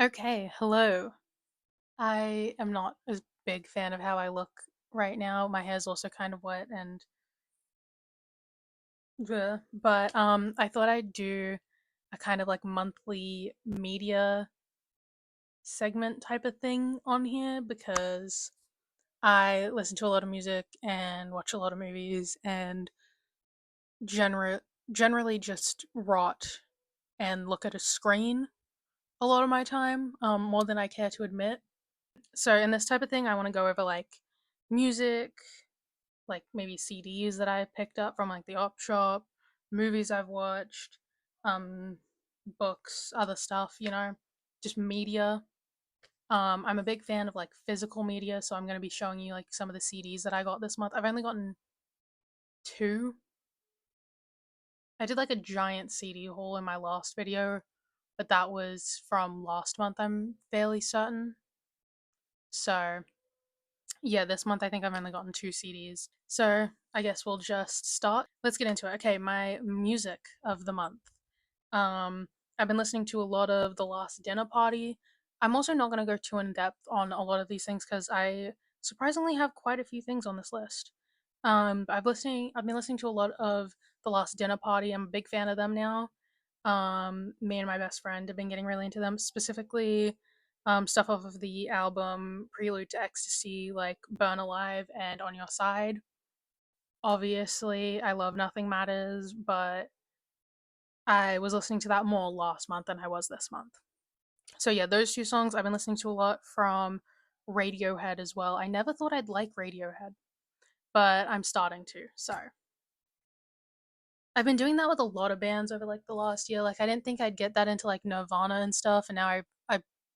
Okay, hello. I am not a big fan of how I look right now. My hair's also kind of wet and bleh. But I thought I'd do a kind of like monthly media segment type of thing on here because I listen to a lot of music and watch a lot of movies and gener- generally just rot and look at a screen a lot of my time, more than I care to admit. So in this type of thing, I want to go over like music, like maybe CDs that I picked up from like the op shop, movies I've watched, um, books, other stuff, just media. I'm a big fan of like physical media, so I'm going to be showing you like some of the CDs that I got this month. I've only gotten two. I did like a giant CD haul in my last video, but that was from last month, I'm fairly certain. So yeah, this month I think I've only gotten two CDs. So I guess we'll just start. Let's get into it. Okay, my music of the month. Um, I've been listening to a lot of The Last Dinner Party. I'm also not going to go too in depth on a lot of these things because I surprisingly have quite a few things on this list. I've been listening to a lot of The Last Dinner Party. I'm a big fan of them now. Me and my best friend have been getting really into them, specifically stuff off of the album Prelude to Ecstasy, like Burn Alive and On Your Side. Obviously, I love Nothing Matters, but I was listening to that more last month than I was this month. So yeah, those two songs I've been listening to a lot from Radiohead as well. I never thought I'd like Radiohead, but I'm starting to. So I've been doing that with a lot of bands over like the last year. Like I didn't think I'd get that into like Nirvana and stuff, and now I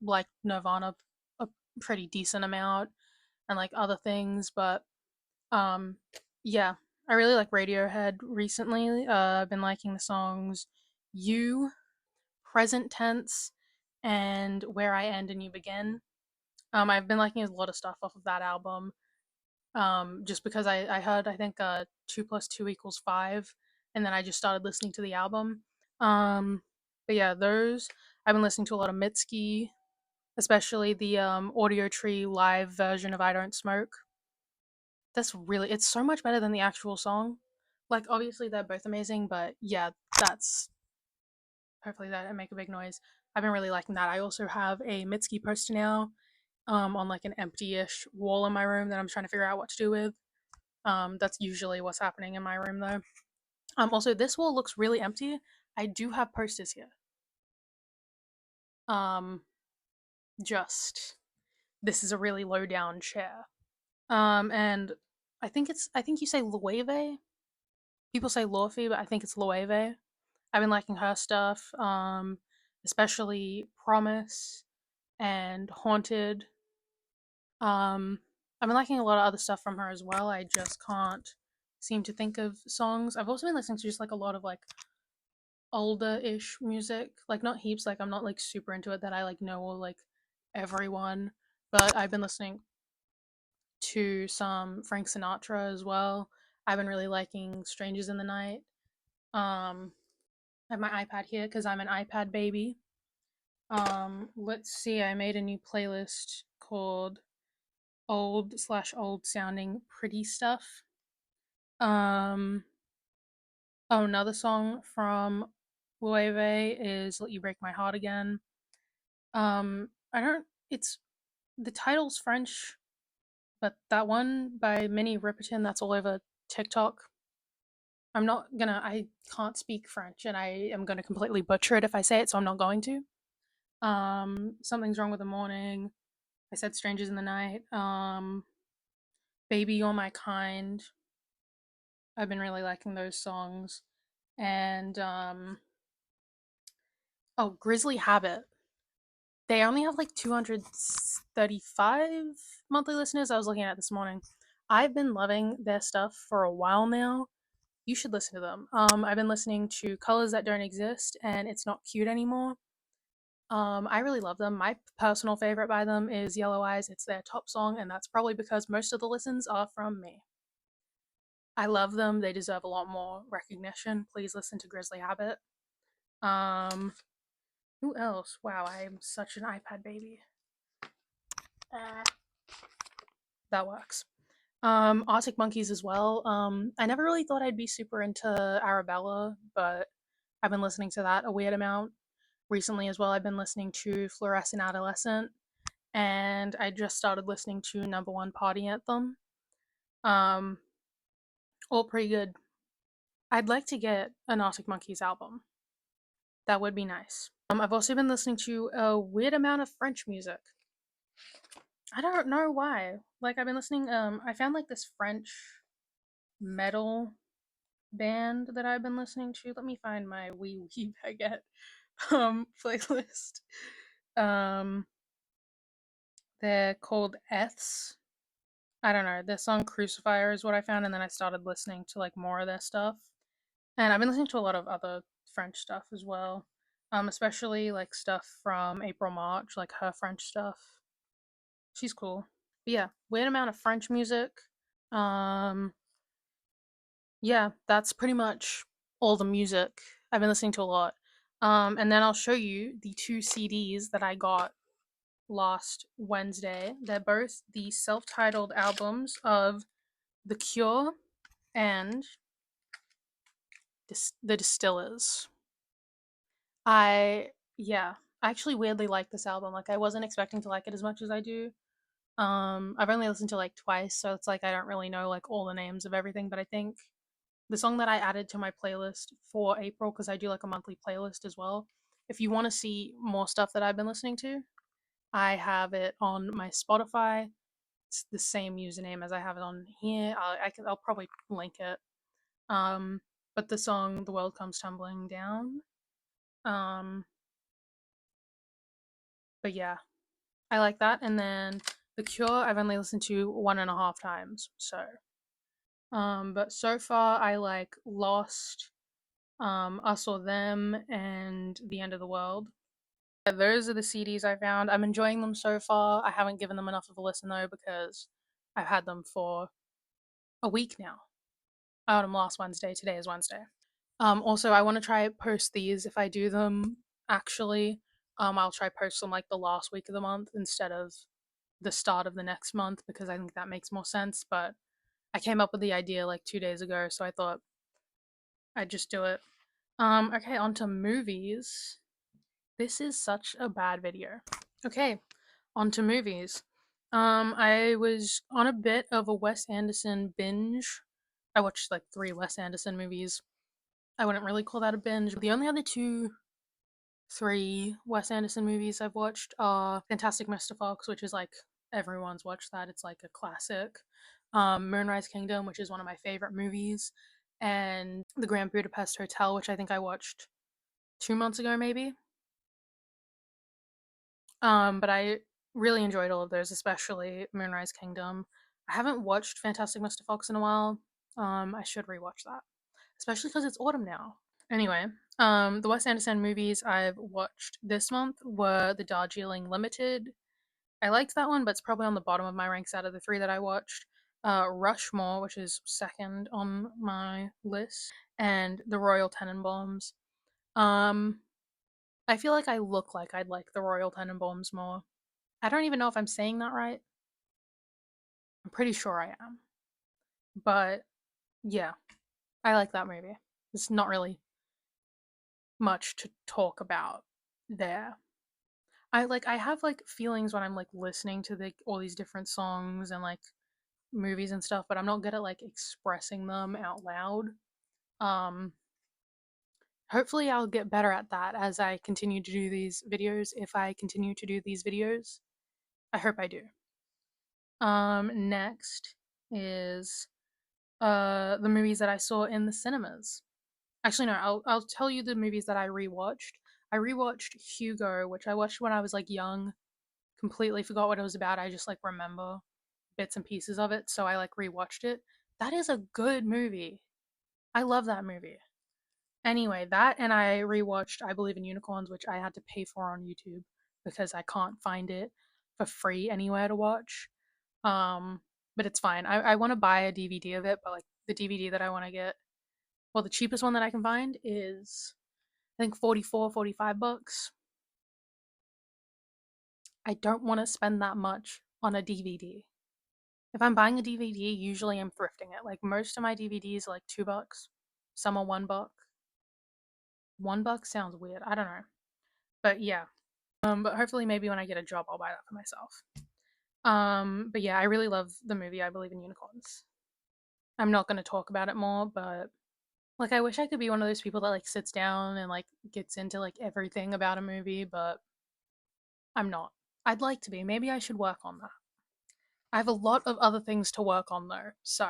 like Nirvana a pretty decent amount and like other things, but um yeah, I really like Radiohead recently. I've been liking the songs You, Present Tense, and Where I End and You Begin. I've been liking a lot of stuff off of that album. Just because I heard I think 2 plus 2 equals 5, and then I just started listening to the album. Um, but yeah, those I've been listening to a lot of Mitski, especially the Audio Tree live version of I Don't Smoke. It's so much better than the actual song. Like obviously they're both amazing, but yeah, that's hopefully that make a big noise. I've been really liking that. I also have a Mitski poster now, on like an empty-ish wall in my room that I'm trying to figure out what to do with. That's usually what's happening in my room though. Also this wall looks really empty. I do have posters here. Um, just this is a really low down chair. And I think you say Loewe. People say Lorfi, but I think it's Loewe. I've been liking her stuff, especially Promise and Haunted. Um, I've been liking a lot of other stuff from her as well. I just can't seem to think of songs. I've also been listening to just like a lot of like older-ish music, like not heaps. Like I'm not like super into it that I like know like everyone, but I've been listening to some Frank Sinatra as well. I've been really liking Strangers in the Night. I have my iPad here because I'm an iPad baby. Let's see. I made a new playlist called old sounding pretty stuff. Um, oh, another song from Loewe is Let You Break My Heart Again. I don't, it's, the title's French, but that one by Minnie Riperton that's all over TikTok. I can't speak French and I am gonna completely butcher it if I say it, so I'm not going to. Something's Wrong with the Morning. I said Strangers in the Night. Baby You're My Kind. I've been really liking those songs. And oh, Grizzly Habit. They only have like 235 monthly listeners. I was looking at this morning. I've been loving their stuff for a while now. You should listen to them. I've been listening to Colors That Don't Exist and It's Not Cute Anymore. I really love them. My personal favorite by them is Yellow Eyes. It's their top song, and that's probably because most of the listens are from me. I love them. They deserve a lot more recognition. Please listen to Grizzly Habit. Um, Who else? Wow, I'm such an iPad baby. Uh, that works. Arctic Monkeys as well. I never really thought I'd be super into Arabella, but I've been listening to that a weird amount recently as well. I've been listening to Fluorescent Adolescent, and I just started listening to Number One Party Anthem. Um, all pretty good. I'd like to get an Arctic Monkeys album. That would be nice. I've also been listening to a weird amount of French music. I don't know why. Like I've been listening. I found like this French metal band that I've been listening to. Let me find my wee wee baguette playlist. Um, they're called Eths. I don't know. Their song Crucifier is what I found, and then I started listening to like more of their stuff. And I've been listening to a lot of other French stuff as well. Especially like stuff from April March, like her French stuff. She's cool. But yeah, weird amount of French music. Um, yeah, that's pretty much all the music I've been listening to a lot. And then I'll show you the two CDs that I got last Wednesday. They're both the self-titled albums of The Cure and The Distillers. I yeah, I actually weirdly like this album. Like I wasn't expecting to like it as much as I do. I've only listened to like twice, so it's like I don't really know like all the names of everything, but I think the song that I added to my playlist for April, because I do like a monthly playlist as well. If you want to see more stuff that I've been listening to, I have it on my Spotify. It's the same username as I have it on here. I'll probably link it. Um, but the song "The World Comes Tumbling Down." Um, but yeah, I like that. And then The Cure, I've only listened to 1.5 times. So, but so far I like Lost, Us or Them, and The End of the World. Yeah, those are the CDs I found. I'm enjoying them so far. I haven't given them enough of a listen though because I've had them for a week now. I got them last Wednesday. Today is Wednesday. Also, I want to try post these if I do them. Actually, I'll try post them like the last week of the month instead of the start of the next month because I think that makes more sense. But I came up with the idea like 2 days ago, so I thought I'd just do it. Okay, on to movies. This is such a bad video. Okay, on to movies. I was on a bit of a Wes Anderson binge. I watched like 3 Wes Anderson movies. I wouldn't really call that a binge. The only other three Wes Anderson movies I've watched are Fantastic Mr. Fox, which is like everyone's watched that. It's like a classic. Moonrise Kingdom, which is one of my favorite movies, and The Grand Budapest Hotel, which I think I watched 2 months ago, maybe. But I really enjoyed all of those, especially Moonrise Kingdom. I haven't watched Fantastic Mr. Fox in a while. I should rewatch that, especially because it's autumn now. Anyway, the Wes Anderson movies I've watched this month were The Darjeeling Limited. I liked that one, but it's probably on the bottom of my ranks out of the 3 that I watched. Rushmore, which is second on my list, and The Royal Tenenbaums. Um, I feel like I look like I'd like The Royal Tenenbaums more. I don't even know if I'm saying that right. I'm pretty sure I am. But yeah, I like that movie. There's not really much to talk about there. I have like feelings when I'm like listening to the all these different songs and like movies and stuff, but I'm not good at like expressing them out loud. Um Hopefully I'll get better at that as I continue to do these videos if I continue to do these videos. I hope I do. Next is the movies that I saw in the cinemas. Actually no, I'll tell you the movies that I rewatched. I rewatched Hugo, which I watched when I was like young. Completely forgot what it was about. I just like remember bits and pieces of it, so I like rewatched it. That is a good movie. I love that movie. Anyway, that and I rewatched I Believe in Unicorns, which I had to pay for on YouTube because I can't find it for free anywhere to watch. Um, but it's fine. I want to buy a DVD of it, but like the DVD that I want to get, well, the cheapest one that I can find is I think 44, $45. I don't want to spend that much on a DVD. If I'm buying a DVD, usually I'm thrifting it. Like most of my DVDs are like $2. Some are $1. $1 sounds weird. I don't know. But yeah. But hopefully maybe when I get a job I'll buy that for myself. But yeah, I really love the movie I Believe in Unicorns. I'm not gonna talk about it more, but like I wish I could be one of those people that like sits down and like gets into like everything about a movie, but I'm not. I'd like to be. Maybe I should work on that. I have a lot of other things to work on though, so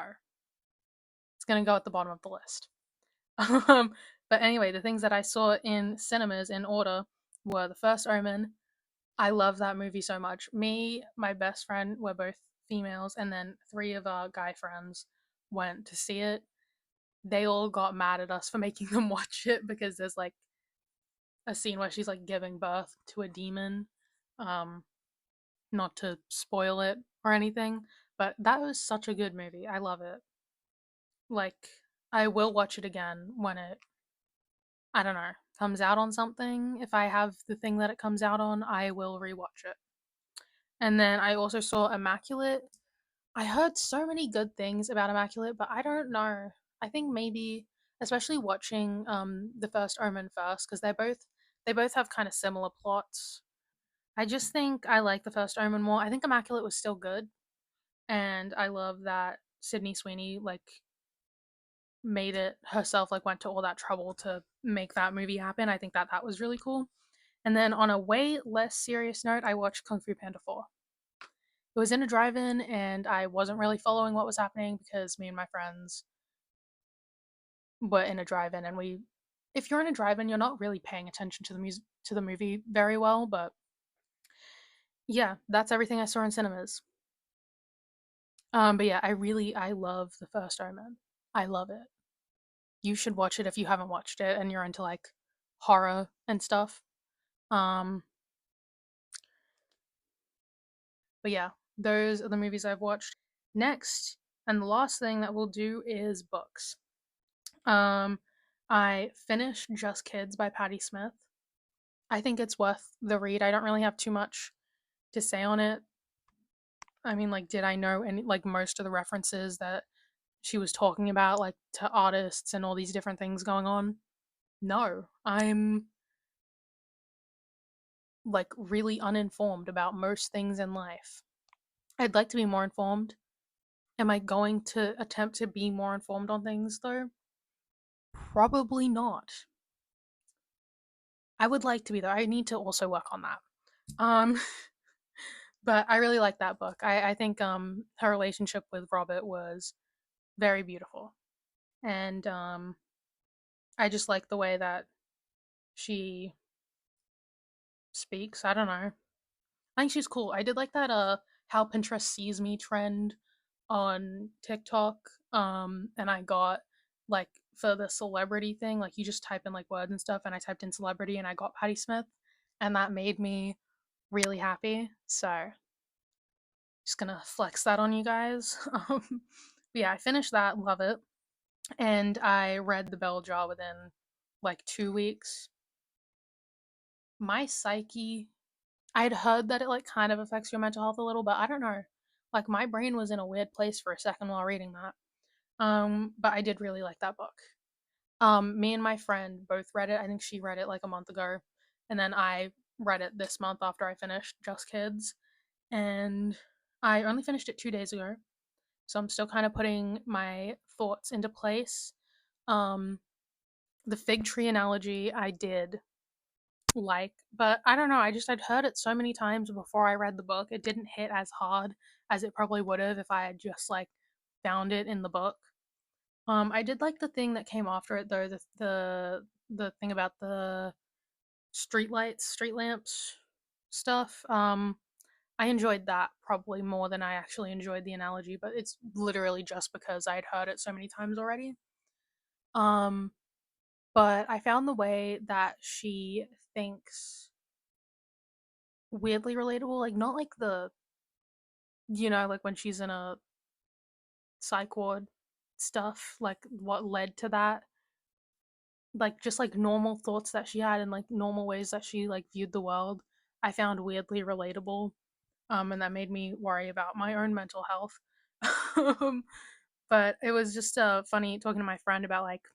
it's gonna go at the bottom of the list. Um, but anyway, the things that I saw in cinemas in order were The First Omen. I love that movie so much. Me, my best friend, were both females, and then three of our guy friends went to see it. They all got mad at us for making them watch it because there's like a scene where she's like giving birth to a demon. Um, not to spoil it or anything, but that was such a good movie. I love it. Like, I will watch it again when it, I don't know, comes out on something. If I have the thing that it comes out on, I will rewatch it. And then I also saw Immaculate. I heard so many good things about Immaculate, but I don't know. I think maybe, especially watching the first Omen first, because they both have kind of similar plots. I just think I like the first Omen more. I think Immaculate was still good, and I love that Sydney Sweeney like made it herself, like went to all that trouble to make that movie happen. I think that that was really cool. And then on a way less serious note, I watched Kung Fu Panda 4. It was in a drive-in and I wasn't really following what was happening because me and my friends were in a drive-in and we if you're in a drive-in, you're not really paying attention to the music to the movie very well, but yeah, that's everything I saw in cinemas. But yeah, I love The First Omen. I love it. You should watch it if you haven't watched it and you're into like horror and stuff. Um, but yeah, those are the movies I've watched. Next, and the last thing that we'll do is books. Um, I finished Just Kids by Patti Smith. I think it's worth the read. I don't really have too much to say on it. I mean, like, did I know any like most of the references that she was talking about, like to artists and all these different things going on? No, I'm like really uninformed about most things in life. I'd like to be more informed. Am I going to attempt to be more informed on things though? Probably not. I would like to be though. I need to also work on that. Um, but I really like that book. I think her relationship with Robert was very beautiful, and I just like the way that she speaks. I don't know. I think she's cool. I did like that how Pinterest sees me trend on TikTok. And I got like for the celebrity thing, like you just type in like words and stuff, and I typed in celebrity and I got Patti Smith, and that made me really happy. So just gonna flex that on you guys. Yeah, I finished that, love it, and I read The Bell Jar within like 2 weeks. My psyche, I'd heard that it like kind of affects your mental health a little, but I don't know. Like my brain was in a weird place for a second while reading that. But I did really like that book. Me and my friend both read it. I think she read it like a month ago, and then I read it this month after I finished Just Kids, and I only finished it 2 days ago, so I'm still kind of putting my thoughts into place. Um, the fig tree analogy I did like, but I don't know. I'd heard it so many times before I read the book. It didn't hit as hard as it probably would have if I had just like found it in the book. I did like the thing that came after it though, the thing about the street lights, street lamps stuff. I enjoyed that probably more than I actually enjoyed the analogy, but it's literally just because I'd heard it so many times already. Um, but I found the way that she thinks weirdly relatable, like not like the like when she's in a psych ward stuff, like what led to that, like just like normal thoughts that she had and like normal ways that she like viewed the world. I found weirdly relatable, and that made me worry about my own mental health. um, but it was just funny talking to my friend about like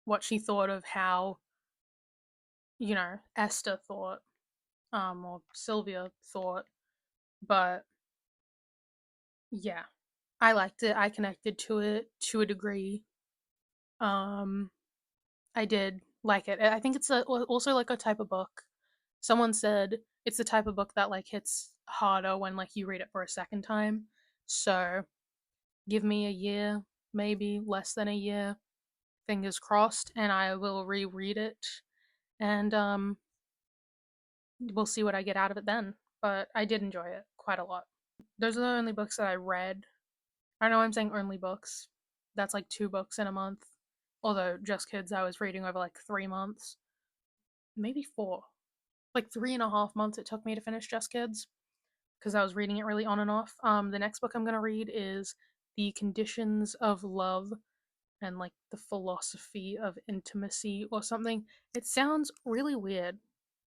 what she thought of how Esther thought, or Sylvia thought. But yeah, I liked it. I connected to it to a degree. Um, I did like it. I think it's also like a type of book. Someone said it's the type of book that like hits harder when like you read it for a second time. So give me a year, maybe less than a year, fingers crossed, and I will reread it, and we'll see what I get out of it then. But I did enjoy it quite a lot. Those are the only books that I read. I know I'm saying only books. That's like 2 books in a month. Although Just Kids I was reading over like 3 months, maybe 4, like 3.5 months it took me to finish Just Kids because I was reading it really on and off. The next book I'm gonna read is The Conditions of Love and like the Philosophy of Intimacy or something. It sounds really weird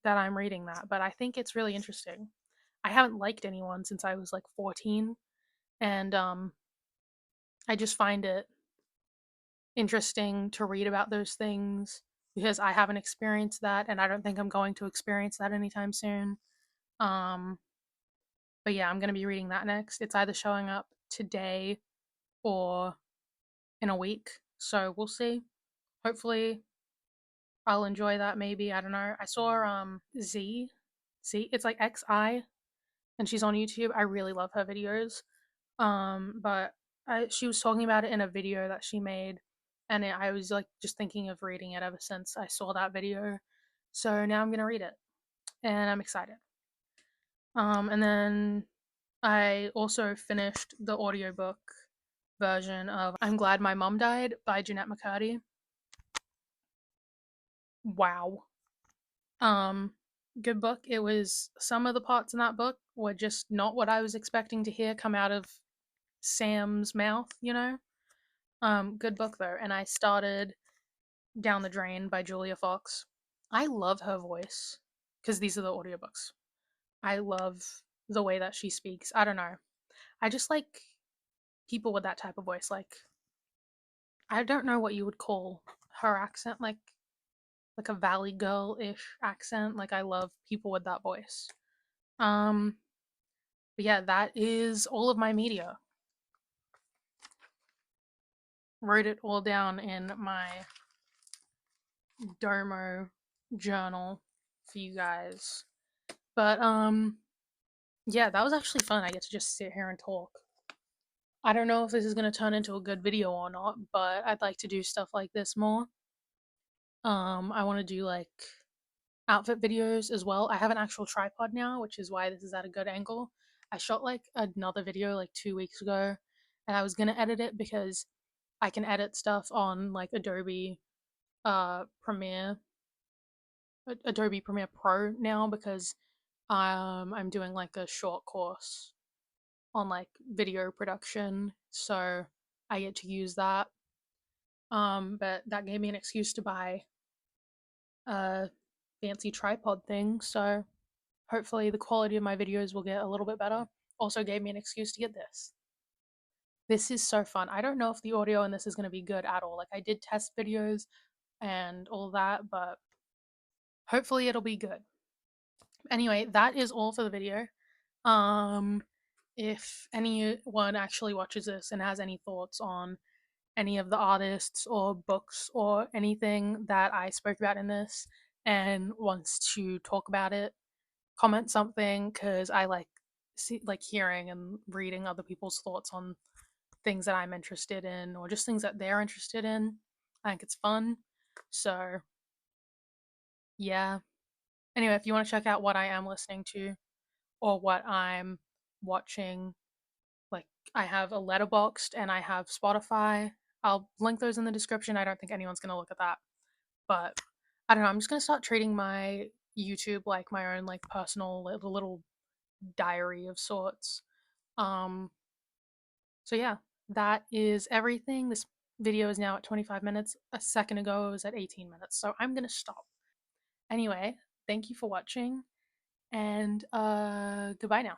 that I'm reading that, but I think it's really interesting. I haven't liked anyone since I was like 14, and I just find it interesting to read about those things because I haven't experienced that and I don't think I'm going to experience that anytime soon. Um but yeah, I'm going to be reading that next. It's either showing up today or in a week. So we'll see. Hopefully I'll enjoy that maybe. I don't know. I saw Z, it's like XI, and she's on YouTube. I really love her videos. But she was talking about it in a video that she made, and I was like just thinking of reading it ever since I saw that video. So now I'm gonna read it, and I'm excited. And then I also finished the audiobook version of I'm Glad My Mum Died by Jeanette McCurdy. Wow. Um, Good book. It was some of the parts in that book were just not what I was expecting to hear come out of Sam's mouth. Good book though, and I started Down the Drain by Julia Fox. I love her voice because these are the audiobooks. I love the way that she speaks. I don't know. I just like people with that type of voice. Like I don't know what you would call her accent, like a valley girl-ish accent. Like I love people with that voice. Um but yeah, that is all of my media. Wrote it all down in my Domo journal for you guys. But yeah, that was actually fun. I get to just sit here and talk. I don't know if this is going to turn into a good video or not, but I'd like to do stuff like this more. I want to do like outfit videos as well. I have an actual tripod now, which is why this is at a good angle. I shot like another video like 2 weeks ago, and I was going to edit it because I can edit stuff on like Adobe Premiere Pro now because I'm doing like a short course on like video production, so I get to use that. But that gave me an excuse to buy a fancy tripod thing, so hopefully the quality of my videos will get a little bit better. Also gave me an excuse to get this. This is so fun. I don't know if the audio in this is going to be good at all. Like I did test videos and all that, but hopefully it'll be good. Anyway, that is all for the video. Um if anyone actually watches this and has any thoughts on any of the artists or books or anything that I spoke about in this and wants to talk about it, comment something because I like hearing and reading other people's thoughts on things that I'm interested in or just things that they're interested in. I think it's fun. So, yeah. Anyway, if you want to check out what I am listening to or what I'm watching, like I have a Letterboxd and I have Spotify. I'll link those in the description. I don't think anyone's gonna look at that, but I don't know. I'm just gonna start treating my YouTube like my own like personal little diary of sorts. Um, so yeah, that is everything. This video is now at 25 minutes. A second ago it was at 18 minutes, so I'm gonna stop. Anyway, thank you for watching, And goodbye now.